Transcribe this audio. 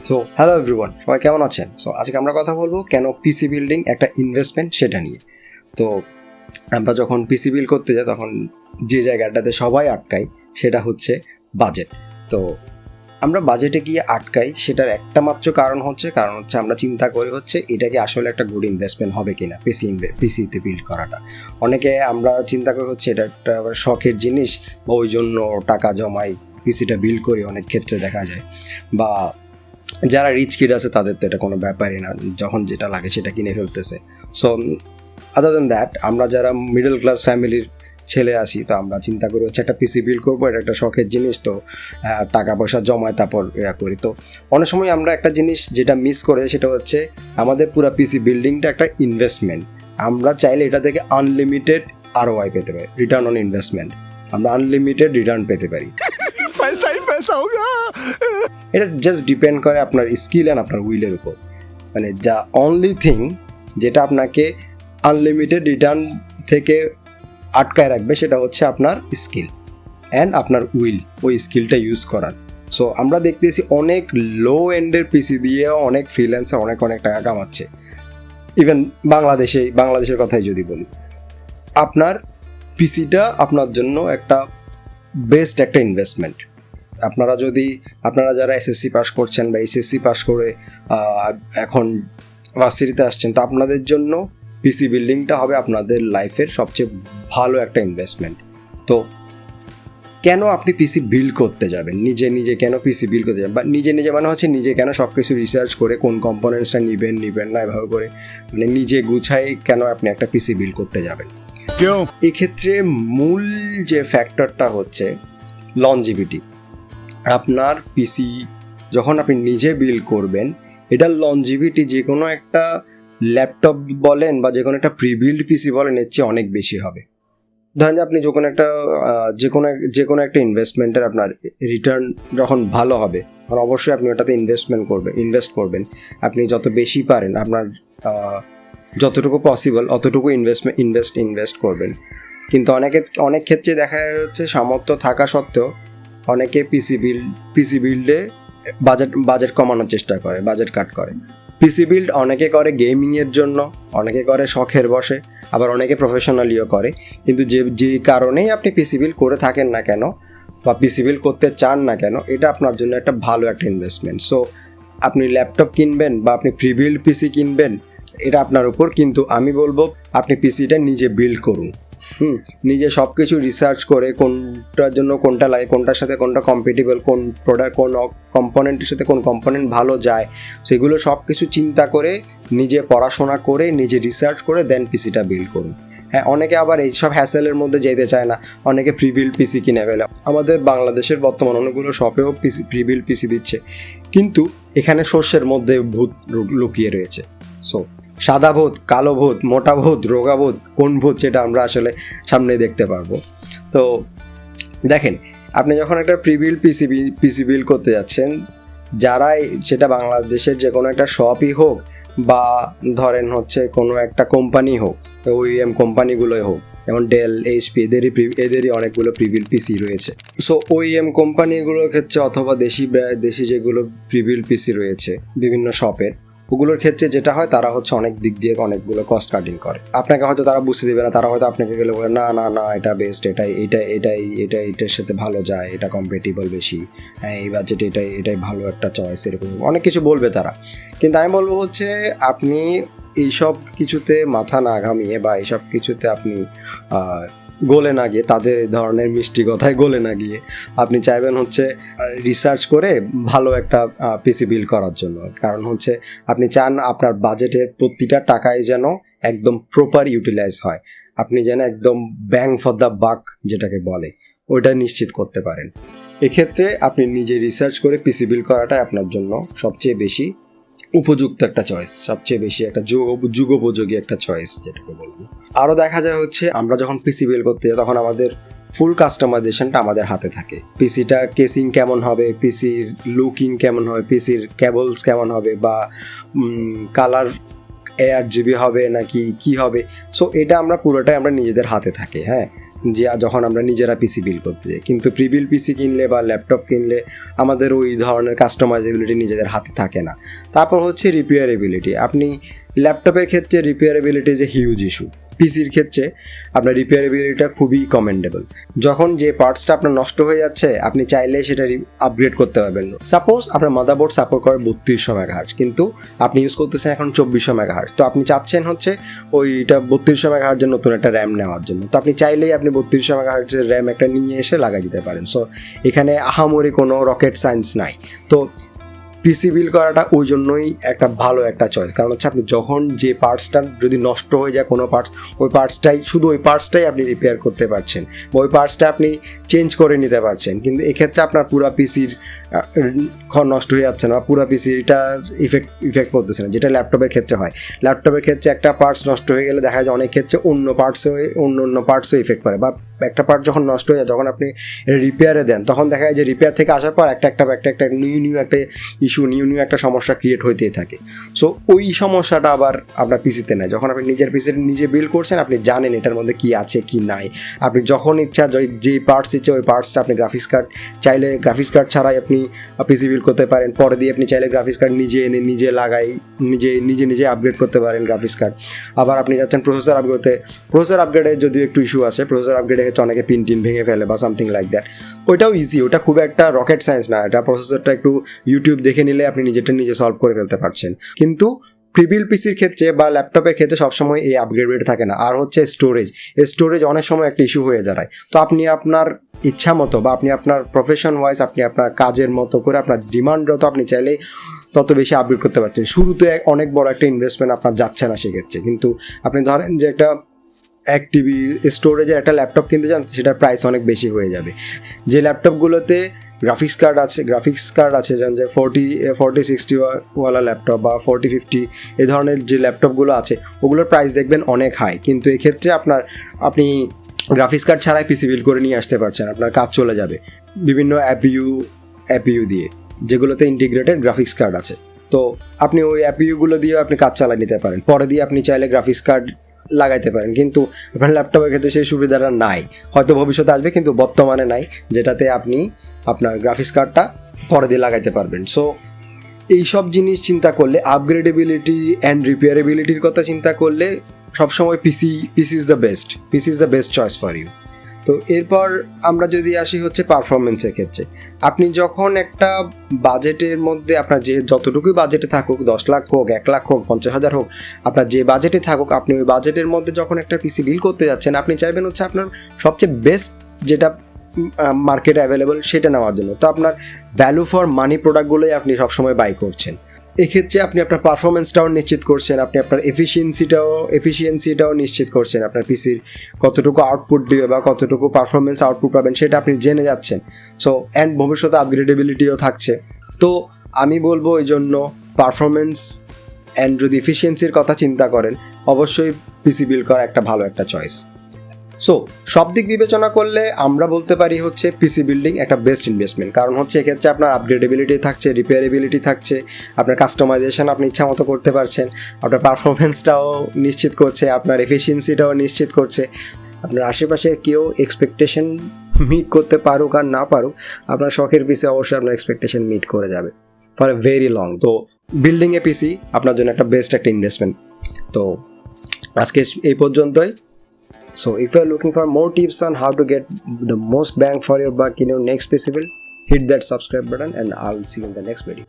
So hello everyone, সবাই কেমন আছেন? সো আজকে আমরা কথা বলবো কেন পিসি বিল্ডিং একটা ইনভেস্টমেন্ট সেটা নিয়ে। তো আমরা যখন পিসি বিল্ড করতে যাই তখন যে জায়গাটাতে সবাই আটকাই সেটা হচ্ছে বাজেট। তো আমরা বাজেটে গিয়ে আটকাই সেটার একটা মাত্র কারণ হচ্ছে আমরা চিন্তা করি হচ্ছে এটা কি আসলে একটা গুড ইনভেস্টমেন্ট হবে কিনা পিসিতে বিল্ড করাটা। অনেকে আমরা চিন্তা করি হচ্ছে এটা একটা শখের জিনিস বা ওই জন্য টাকা জমাই পিসিটা বিল্ড করি, অনেক ক্ষেত্রে দেখা যায়। বা যারা রিচ কিড আছে তাদের তো এটা কোনো ব্যাপারই না, যখন যেটা লাগে সেটা কিনে ফেলতেছে। সো আদার দ্যান দ্যাট, আমরা যারা মিডল ক্লাস ফ্যামিলির ছেলে আসি তো আমরা চিন্তা করি হচ্ছে একটা পিসি বিল্ড করবো, এটা একটা শখের জিনিস, তো টাকা পয়সা জমায় তারপর করি। তো অনেক সময় আমরা একটা জিনিস যেটা মিস করে সেটা হচ্ছে আমাদের পুরো পিসি বিল্ডিংটা একটা ইনভেস্টমেন্ট। আমরা চাইলে এটা থেকে আনলিমিটেড ROI পেতে পারি, রিটার্ন অন ইনভেস্টমেন্ট। আমরা আনলিমিটেড রিটার্ন পেতে পারি। এটা জাস্ট ডিপেন্ড করে আপনার স্কিল অ্যান্ড আপনার উইলের উপর। মানে যা অনলি থিং যেটা আপনাকে আনলিমিটেড রিটার্ন থেকে আটকায় রাখবে সেটা হচ্ছে আপনার স্কিল অ্যান্ড আপনার উইল, ওই স্কিলটা ইউজ করার। সো আমরা দেখতেছি অনেক লো এন্ডের পিসি দিয়ে অনেক ফ্রিল্যান্সার অনেক টাকা কামাচ্ছে। ইভেন বাংলাদেশের কথাই যদি বলি, আপনার পিসিটা আপনার জন্য একটা বেস্ট একটা ইনভেস্টমেন্ট। আপনারা যারা এসএসসি পাস করছেন বা এসএসসি পাস করে এখন ভার্সিটিতে আসছেন, তো আপনাদের জন্য পিসি বিল্ডিংটা হবে আপনাদের লাইফের সবচেয়ে ভালো একটা ইনভেস্টমেন্ট। তো কেন আপনি পিসি বিল্ড করতে যাবেন? নিজে কেন পিসি বিল্ড করতে যাবেন? বা নিজে মানে হচ্ছে নিজে কেন সব কিছু রিসার্চ করে কোন কম্পোনেন্টসটা নিবেন না এভাবে করে মানে নিজে গুছাই কেন আপনি একটা পিসি বিল্ড করতে যাবেন? এক্ষেত্রে মূল যে ফ্যাক্টরটা হচ্ছে লনজিভিটি। আপনার পিসি যখন আপনি নিজে বিল্ড করবেন, এটার লনজিভিটি যে কোনো একটা ল্যাপটপ বলেন বা যে কোনো একটা প্রিবিল্ড পিসি বলেন এর চেয়ে অনেক বেশি হবে। ধরেন আপনি যে কোনো একটা ইনভেস্টমেন্টের আপনার রিটার্ন যখন ভালো হবে তখন অবশ্যই আপনি ওটাতে ইনভেস্ট করবেন। আপনি যত বেশি পারেন আপনার যতটুকু পসিবল অতটুকু ইনভেস্ট করবেন। কিন্তু অনেক ক্ষেত্রে দেখা যাচ্ছে সামর্থ্য থাকা সত্ত্বেও অনেকে পিসি বিল্ডে বাজেট কমানোর চেষ্টা করে, বাজেট কাট করে। পিসি বিল্ড অনেকে করে গেমিংয়ের জন্য, অনেকে করে শখের বসে, আবার অনেকে প্রফেশনালিও করে। কিন্তু যে কারণেই আপনি পিসি বিল্ড করে থাকেন না কেন বা পিসি বিল্ড করতে চান না কেন, এটা আপনার জন্য একটা ভালো একটা ইনভেস্টমেন্ট। সো আপনি ল্যাপটপ কিনবেন বা আপনি প্রিবিল্ড পিসি কিনবেন এটা আপনার উপর, কিন্তু আমি বলবো আপনি পিসিটা নিজে বিল্ড করুন। নিজে সব কিছু রিসার্চ করে কোনটার জন্য কোনটা লাগে, কোনটার সাথে কোনটা কম্পেটিবল, কোন প্রোডাক্ট কোন কম্পোনেন্টের সাথে কোন কম্পোনেন্ট ভালো যায়, সেগুলো সব কিছু চিন্তা করে নিজে পড়াশোনা করে নিজে রিসার্চ করে দেন পিসিটা বিল্ড করুন। হ্যাঁ, অনেকে আবার এইসব হ্যাসেলের মধ্যে যেতে চায় না, অনেকে প্রিবিল্ড পিসি কিনে ফেলে। আমাদের বাংলাদেশের বর্তমান অনেকগুলো শপেও প্রিবিল্ড পিসি দিচ্ছে, কিন্তু এখানে শস্যের মধ্যে ভূত লুকিয়ে রয়েছে। সো সাদা ভূত, কালো ভূত, মোটা ভূত, রোগা ভূত, কোন ভূত সেটা আমরা আসলে সামনে দেখতে পারবো। তো দেখেন, আপনি যখন একটা প্রিবিল্ড পিসি বিল্ড করতে যাচ্ছেন, যারাই সেটা বাংলাদেশের যে কোনো একটা শপই হোক বা ধরেন হচ্ছে কোনো একটা কোম্পানি হোক, OEM কোম্পানিগুলোই হোক, যেমন ডেল, HP, এদেরই অনেকগুলো প্রিবিল্ড পিসি রয়েছে। সো OEM কোম্পানিগুলোর ক্ষেত্রে অথবা দেশি যেগুলো প্রিবিল্ড পিসি রয়েছে বিভিন্ন শপের, ওগুলোর ক্ষেত্রে যেটা হয় তারা হচ্ছে অনেক দিক দিয়ে অনেকগুলো কস্ট কাটিং করে। আপনাকে হয়তো তারা বুঝতে দেবে না, তারা হয়তো আপনাকে গেলে বলে না এটা বেস্ট, এটার সাথে ভালো যায়, এটা কম্পেটিবল বেশি, হ্যাঁ এই বাজেট এটাই ভালো একটা চয়েস, এরকম অনেক কিছু বলবে তারা। কিন্তু আমি বলবো হচ্ছে আপনি এইসব কিছুতে মাথা না ঘামিয়ে বা এইসব কিছুতে আপনি গলে না গিয়ে, তাদের ধরনের মিষ্টি কথায় গলে না গিয়ে আপনি চাইবেন হচ্ছে রিসার্চ করে ভালো একটা পিসি বিল্ড করার জন্য। কারণ হচ্ছে আপনি চান আপনার বাজেটের প্রতিটা টাকায় যেন একদম প্রপার ইউটিলাইজ হয়, আপনি যেন একদম ব্যাং ফর দ্য বাক যেটাকে বলে ওইটা নিশ্চিত করতে পারেন। এক্ষেত্রে আপনি নিজে রিসার্চ করে পিসি বিল্ড করাটাই আপনার জন্য সবচেয়ে বেশি উপযুক্ত একটা চয়েস, সবচেয়ে বেশি একটা যুগোপযোগী একটা চয়েস যেটাকে বলবো। আরও দেখা যায় হচ্ছে আমরা যখন পিসি বিল্ড করতে যাই তখন আমাদের ফুল কাস্টমাইজেশনটা আমাদের হাতে থাকে। পিসিটা কেসিং কেমন হবে, পিসির লুকিং কেমন হবে, পিসির কেবলস কেমন হবে, বা কালার ARGB হবে নাকি কি হবে, সো এটা পুরোটাই আমরা নিজেদের হাতে থাকে। হ্যাঁ, যে যখন আমরা নিজেরা পিসি বিল করতে যাই, কিন্তু প্রিবিল পিসি কিনলে বা ল্যাপটপ কিনলে আমাদের ওই ধরনের কাস্টমাইজেবিলিটি নিজেদের হাতে থাকে না। তারপর হচ্ছে রিপেয়ারেবিলিটি। আপনি ল্যাপটপের ক্ষেত্রে রিপেয়ারেবিলিটি যে হিউজ ইস্যু, পিসির ক্ষেত্রে আপনার রিপেয়ারেবিলিটিটা খুবই কমেন্ডেবল। যখন যে পার্টসটা আপনার নষ্ট হয়ে যাচ্ছে আপনি চাইলে সেটা আপগ্রেড করতে পারবেন। সাপোজ আপনার মাদারবোর্ড সাপোর্ট করে 3200 মেগাহার্টজ, কিন্তু আপনি ইউজ করতেছেন এখন 2400 মেগাহার্টজ, তো আপনি চাচ্ছেন হচ্ছে ওইটা 3200 মেগাহার্টজের নতুন একটা র্যাম নেওয়ার জন্য। তো আপনি চাইলেই আপনি 3200 মেগাহার্টজের র্যাম একটা নিয়ে এসে লাগাই দিতে পারেন। সো এখানে আহামরি কোনো রকেট সায়েন্স নাই। তো পিসি বিল করাটা ওই জন্যই একটা ভালো একটা চয়েস, কারণ হচ্ছে আপনি যখন যে পার্টসটা যদি নষ্ট হয়ে যায় কোনো পার্টস, ওই পার্টসটাই আপনি রিপেয়ার করতে পারছেন বা ওই পার্টসটা আপনি চেঞ্জ করে নিতে পারছেন। কিন্তু এক্ষেত্রে আপনার পুরো পিসির নষ্ট হয়ে যাচ্ছে না, পুরো পিসিটা ইফেক্ট পড়তেছে না, যেটা ল্যাপটপের ক্ষেত্রে হয়। ল্যাপটপের ক্ষেত্রে একটা পার্টস নষ্ট হয়ে গেলে দেখা যায় অনেক ক্ষেত্রে অন্য পার্টসও ইফেক্ট পড়ে, বা একটা পার্ট যখন নষ্ট হয়ে যায় তখন আপনি রিপেয়ারে দেন তখন দেখা যায় যে রিপেয়ার থেকে আসার পর একটা নিউ একটা ইস্যু, নিউ একটা সমস্যা ক্রিয়েট হইতেই থাকে। সো ওই সমস্যাটা আবার আপনার পিসিতে নেই। যখন আপনি নিজের পিসিতে নিজে বিল্ড করছেন আপনি জানেন এটার মধ্যে কি আছে কি নাই। আপনি যখন ইচ্ছা যেই পার্টস ইচ্ছে ওই পার্টসটা আপনি গ্রাফিক্স কার্ড চাইলে গ্রাফিক্স কার্ড ছাড়াই আপনি পিসি বিল্ড করতে পারেন। পরে দিয়ে আপনি চাইলে গ্রাফিক্স কার্ড নিজে এনে নিজে লাগাই নিজে আপগ্রেড করতে পারেন গ্রাফিক্স কার্ড। আবার আপনি যাচ্ছেন প্রসেসর আপগ্রেডে যদিও একটু ইস্যু আছে, প্রসেসর আপগ্রেডে হচ্ছে অনেকে পিন ভেঙে ফেলে বা সামথিং লাইক দ্যাট। ওইটাও ইজি, ওটা খুব একটা রকেট সায়েন্স না, এটা প্রসেসরটা একটু ইউটিউব দেখে নিলে আপনি নিজে সলভ করে ফেলতে পারছেন। কিন্তু প্রিবিল পিসির ক্ষেত্রে বা ল্যাপটপের ক্ষেত্রে সবসময় এই আপগ্রেড রেট থাকে না। আর হচ্ছে স্টোরেজ অনেক সময় একটা ইস্যু হয়ে দাঁড়ায়। তো আপনি আপনার ইচ্ছা মতো বা আপনি আপনার প্রফেশন ওয়াইজ আপনি আপনার কাজের মতো করে আপনার ডিমান্ড যত আপনি চাইলেই তত বেশি আপগ্রেড করতে পারছেন। শুরুতে অনেক বড় একটা ইনভেস্টমেন্ট আপনার যাচ্ছে না সেক্ষেত্রে, কিন্তু আপনি ধরেন যে একটা 1 TB স্টোরেজের একটা ল্যাপটপ কিনতে চান সেটার প্রাইস অনেক বেশি হয়ে যাবে। যে ল্যাপটপগুলোতে গ্রাফিক্স কার্ড আছে যেমন যে 4060 ওয়ালা ল্যাপটপ বা 4050 এই ধরনের যে ল্যাপটপগুলো আছে ওগুলোর প্রাইস দেখবেন অনেক হাই, কিন্তু এক্ষেত্রে আপনি গ্রাফিক্স কার্ড ছাড়াই পিসি বিল্ড করে নিয়ে আসতে পারছেন, আপনার কাজ চলে যাবে বিভিন্ন অ্যাপিইউ দিয়ে যেগুলোতে ইন্টিগ্রেটেড গ্রাফিক্স কার্ড আছে। তো আপনি ওই অ্যাপিইউগুলো দিয়ে আপনি কাজ চালিয়ে নিতে পারেন, পরে দিয়ে আপনি চাইলে গ্রাফিক্স কার্ড লাগাইতে পারেন। কিন্তু আপনার ল্যাপটপের ক্ষেত্রে সেই সুবিধাটা নাই, হয়তো ভবিষ্যতে আসবে কিন্তু বর্তমানে নাই, যেটাতে আপনি আপনার গ্রাফিক্স কার্ডটা পরে দিয়ে লাগাইতে পারবেন। সো এইসব জিনিস চিন্তা করলে আপগ্রেডেবিলিটি অ্যান্ড রিপেয়ারেবিলিটির কথা চিন্তা করলে সবসময় PC is the best choice for you. তো এরপর আমরা যদি আসি হচ্ছে পারফরমেন্সের ক্ষেত্রে, আপনি যখন একটা বাজেটের মধ্যে আপনার যে যতটুকুই বাজেটে থাকুক, 10 লাখ হোক, 1 লাখ হোক, 50,000 হোক, আপনার যে বাজেটে থাকুক, আপনি ওই বাজেটের মধ্যে যখন একটা পিসি বিল করতে যাচ্ছেন আপনি চাইবেন হচ্ছে আপনার সবচেয়ে বেস্ট যেটা মার্কেটে অ্যাভেলেবল সেটা নেওয়ার জন্য। তো আপনার ভ্যালু ফর মানি প্রোডাক্টগুলোই আপনি সবসময় বাই করছেন। এক্ষেত্রে আপনি আপনার পারফরমেন্সটাও নিশ্চিত করছেন, আপনি আপনার এফিসিয়েন্সিটাও নিশ্চিত করছেন, আপনার পিসির কতটুকু আউটপুট দিবে বা কতটুকু পারফরমেন্স আউটপুট পাবেন সেটা আপনি জেনে যাচ্ছেন। সো অ্যান্ড ভবিষ্যতে আপগ্রেডেবিলিটিও থাকছে। তো আমি বলবো এই জন্য পারফরমেন্স অ্যান্ড যদি এফিসিয়েন্সির কথা চিন্তা করেন অবশ্যই পিসি বিল্ড করা একটা ভালো একটা চয়েস। সো সব দিক বিবেচনা করলে আমরা বলতে পারি হচ্ছে পিসি বিল্ডিং একটা বেস্ট ইনভেস্টমেন্ট, কারণ হচ্ছে এক্ষেত্রে আপনার আপগ্রেডেবিলিটি থাকছে, রিপেয়ারেবিলিটি থাকছে, আপনার কাস্টমাইজেশন আপনি ইচ্ছা মতো করতে পারছেন, আপনার পারফরমেন্সটাও নিশ্চিত করছে, আপনার এফিসিয়েন্সিটাও নিশ্চিত করছে। আপনার আশেপাশে কেউ এক্সপেকটেশন মিট করতে পারুক আর না পারুক, আপনার শখের পিসি অবশ্যই আপনার এক্সপেকটেশন মিট করে যাবে ফর এ ভেরি লং। তো বিল্ডিং এ পিসি আপনার জন্য একটা বেস্ট একটা ইনভেস্টমেন্ট। তো আজকে এই পর্যন্তই। So if you are looking for more tips on how to get the most bang for your buck in your next PC build, hit that subscribe button and I will see you in the next video.